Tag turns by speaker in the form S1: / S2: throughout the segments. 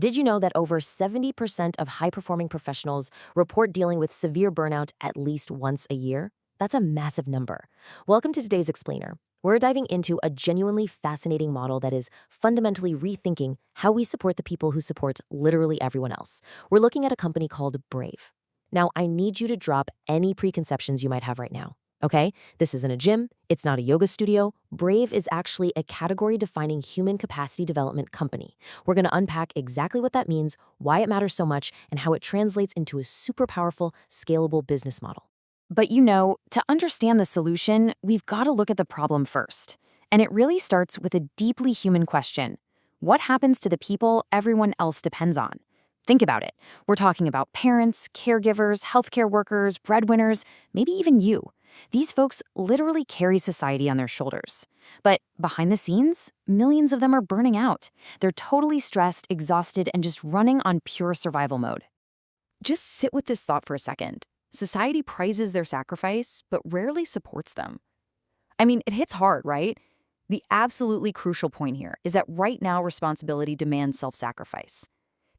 S1: Did you know that over 70% of high-performing professionals report dealing with severe burnout at least once a year? That's a massive number. Welcome to today's Explainer. We're diving into a genuinely fascinating model that is fundamentally rethinking how we support the people who support literally everyone else. We're looking at a company called Brave. Now, I need you to drop any preconceptions you might have right now. Okay? This isn't a gym. It's not a yoga studio. Brave is actually a category-defining human capacity development company. We're going to unpack exactly what that means, why it matters so much, and how it translates into a super powerful, scalable business model.
S2: But to understand the solution, we've got to look at the problem first. And it really starts with a deeply human question. What happens to the people everyone else depends on? Think about it. We're talking about parents, caregivers, healthcare workers, breadwinners, maybe even you. These folks literally carry society on their shoulders. But behind the scenes, millions of them are burning out. They're totally stressed, exhausted, and just running on pure survival mode.
S3: Just sit with this thought for a second. Society prizes their sacrifice, but rarely supports them. I mean, it hits hard, right? The absolutely crucial point here is that right now responsibility demands self-sacrifice.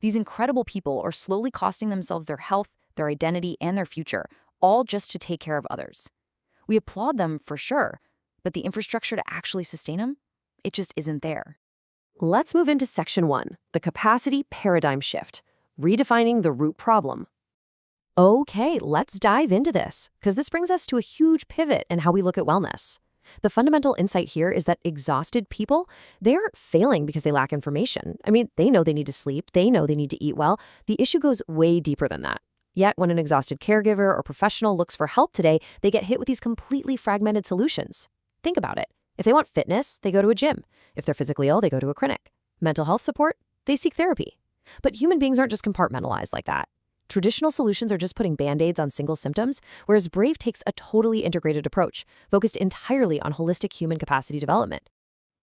S3: These incredible people are slowly costing themselves their health, their identity, and their future, all just to take care of others. We applaud them for sure, but the infrastructure to actually sustain them, it just isn't there.
S4: Let's move into Section 1, the capacity paradigm shift, redefining the root problem. Okay, let's dive into this, because this brings us to a huge pivot in how we look at wellness. The fundamental insight here is that exhausted people, they aren't failing because they lack information. I mean, they know they need to sleep, they know they need to eat well. The issue goes way deeper than that. Yet, when an exhausted caregiver or professional looks for help today, they get hit with these completely fragmented solutions. Think about it. If they want fitness, they go to a gym. If they're physically ill, they go to a clinic. Mental health support, they seek therapy. But human beings aren't just compartmentalized like that. Traditional solutions are just putting band-aids on single symptoms, whereas Brave takes a totally integrated approach, focused entirely on holistic human capacity development.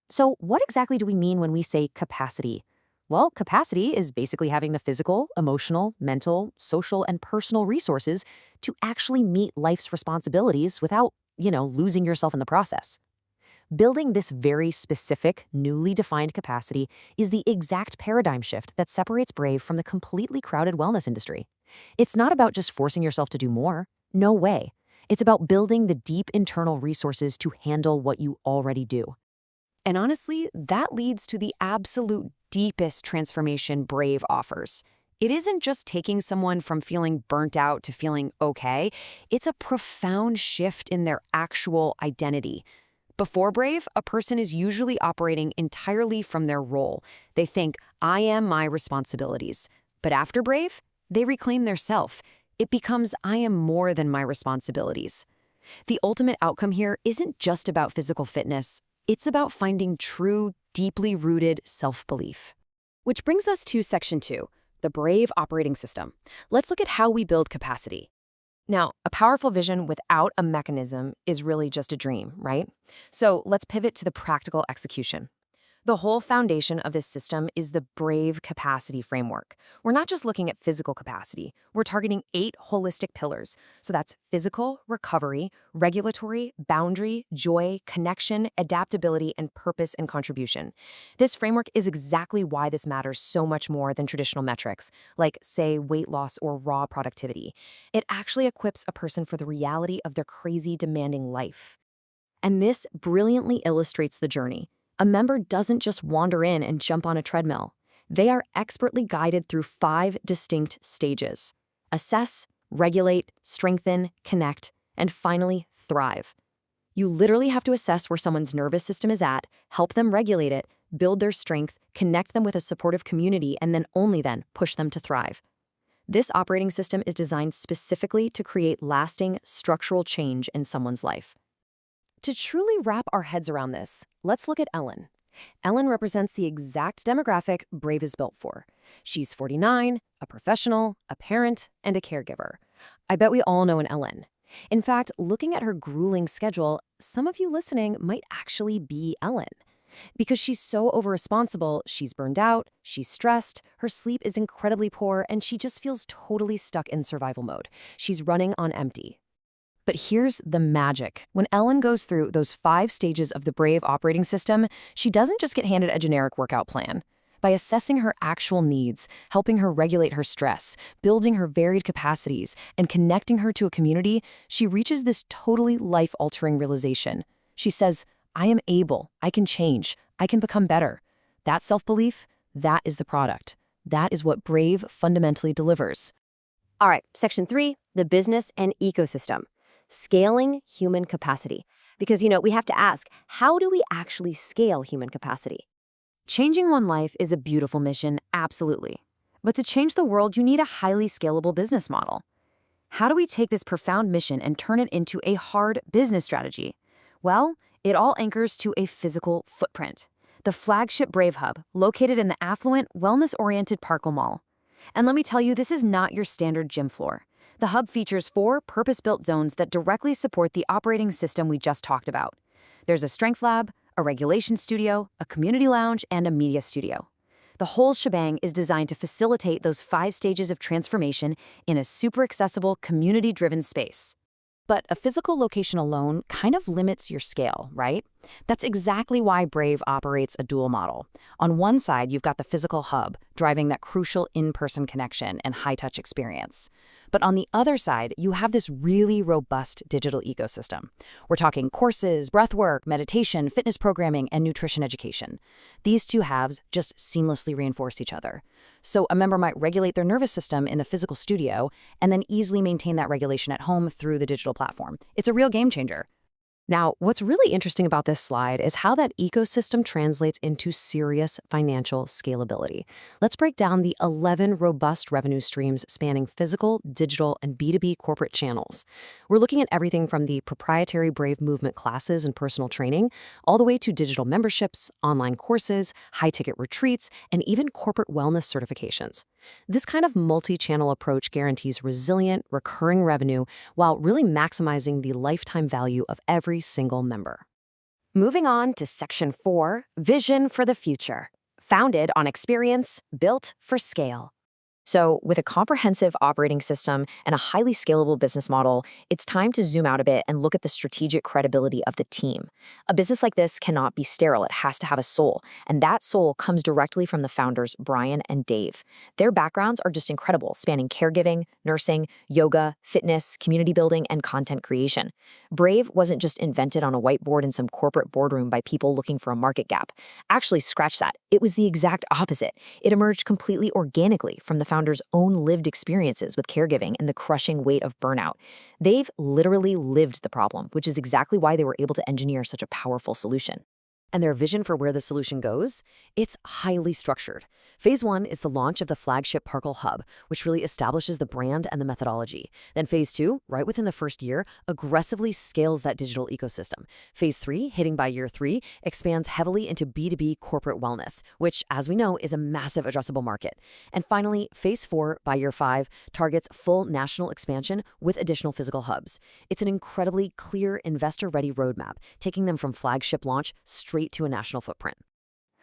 S4: So what exactly do we mean when we say capacity? Well, capacity is basically having the physical, emotional, mental, social, and personal resources to actually meet life's responsibilities without, losing yourself in the process. Building this very specific, newly defined capacity is the exact paradigm shift that separates Brave from the completely crowded wellness industry. It's not about just forcing yourself to do more. No way. It's about building the deep internal resources to handle what you already do. And honestly, that leads to the absolute deepest transformation Brave offers. It isn't just taking someone from feeling burnt out to feeling okay. It's a profound shift in their actual identity. Before Brave, a person is usually operating entirely from their role. They think, I am my responsibilities. But after Brave, they reclaim their self. It becomes, I am more than my responsibilities. The ultimate outcome here isn't just about physical fitness. It's about finding true, deeply rooted self-belief. Which brings us to Section 2, the Brave operating system. Let's look at how we build capacity. Now, a powerful vision without a mechanism is really just a dream, right? So let's pivot to the practical execution. The whole foundation of this system is the Brave capacity framework. We're not just looking at physical capacity. We're targeting 8 holistic pillars. So that's physical, recovery, regulatory, boundary, joy, connection, adaptability, and purpose and contribution. This framework is exactly why this matters so much more than traditional metrics, like, say, weight loss or raw productivity. It actually equips a person for the reality of their crazy, demanding life. And this brilliantly illustrates the journey. A member doesn't just wander in and jump on a treadmill. They are expertly guided through 5 distinct stages: assess, regulate, strengthen, connect, and finally, thrive. You literally have to assess where someone's nervous system is at, help them regulate it, build their strength, connect them with a supportive community, and then only then push them to thrive. This operating system is designed specifically to create lasting, structural change in someone's life. To truly wrap our heads around this, let's look at Ellen. Ellen represents the exact demographic Brave is built for. She's 49, a professional, a parent, and a caregiver. I bet we all know an Ellen. In fact, looking at her grueling schedule, some of you listening might actually be Ellen. Because she's so over-responsible, she's burned out, she's stressed, her sleep is incredibly poor, and she just feels totally stuck in survival mode. She's running on empty. But here's the magic. When Ellen goes through those 5 stages of the Brave operating system, she doesn't just get handed a generic workout plan.
S2: By assessing her actual needs, helping her regulate her stress, building her varied capacities, and connecting her to a community, she reaches this totally life-altering realization. She says, I am able, I can change, I can become better. That self-belief, that is the product. That is what Brave fundamentally delivers.
S1: All right, section 3, the business and ecosystem. Scaling human capacity. Because, we have to ask, how do we actually scale human capacity?
S2: Changing one life is a beautiful mission, absolutely. But to change the world, you need a highly scalable business model. How do we take this profound mission and turn it into a hard business strategy? Well, it all anchors to a physical footprint. The flagship Brave Hub, located in the affluent, wellness-oriented Parkle Mall. And let me tell you, this is not your standard gym floor. The hub features 4 purpose-built zones that directly support the operating system we just talked about. There's a strength lab, a regulation studio, a community lounge, and a media studio. The whole shebang is designed to facilitate those 5 stages of transformation in a super accessible, community-driven space.
S4: But a physical location alone kind of limits your scale, right? That's exactly why Brave operates a dual model. On one side, you've got the physical hub, driving that crucial in-person connection and high-touch experience. But on the other side, you have this really robust digital ecosystem. We're talking courses, breathwork, meditation, fitness programming, and nutrition education. These 2 halves just seamlessly reinforce each other. So a member might regulate their nervous system in the physical studio and then easily maintain that regulation at home through the digital platform. It's a real game changer. Now, what's really interesting about this slide is how that ecosystem translates into serious financial scalability. Let's break down the 11 robust revenue streams spanning physical, digital, and B2B corporate channels. We're looking at everything from the proprietary Brave Movement classes and personal training, all the way to digital memberships, online courses, high-ticket retreats, and even corporate wellness certifications. This kind of multi-channel approach guarantees resilient, recurring revenue while really maximizing the lifetime value of every single member.
S1: Moving on to section 4, vision for the future. Founded on experience, built for scale. So, with a comprehensive operating system and a highly scalable business model, it's time to zoom out a bit and look at the strategic credibility of the team. A business like this cannot be sterile. It has to have a soul, and that soul comes directly from the founders, Brian and Dave. Their backgrounds are just incredible, spanning caregiving, nursing, yoga, fitness, community building, and content creation. Brave wasn't just invented on a whiteboard in some corporate boardroom by people looking for a market gap. Actually, scratch that. It was the exact opposite. It emerged completely organically from the founders' own lived experiences with caregiving and the crushing weight of burnout. They've literally lived the problem, which is exactly why they were able to engineer such a powerful solution.
S4: And their vision for where the solution goes? It's highly structured. Phase 1 is the launch of the flagship Parkle Hub, which really establishes the brand and the methodology. Then Phase 2, right within the first year, aggressively scales that digital ecosystem. Phase 3, hitting by year 3, expands heavily into B2B corporate wellness, which, as we know, is a massive addressable market. And finally, Phase 4, by year 5, targets full national expansion with additional physical hubs. It's an incredibly clear, investor-ready roadmap, taking them from flagship launch straight to a national footprint.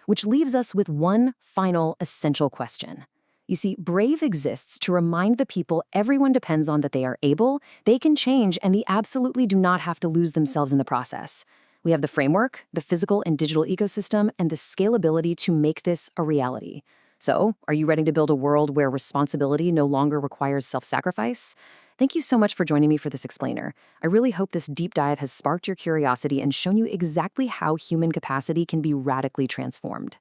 S2: Which leaves us with one final essential question. You see, Brave exists to remind the people everyone depends on that they are able, they can change, and they absolutely do not have to lose themselves in the process. We have the framework, the physical and digital ecosystem, and the scalability to make this a reality. So, are you ready to build a world where responsibility no longer requires self-sacrifice? Thank you so much for joining me for this explainer. I really hope this deep dive has sparked your curiosity and shown you exactly how human capacity can be radically transformed.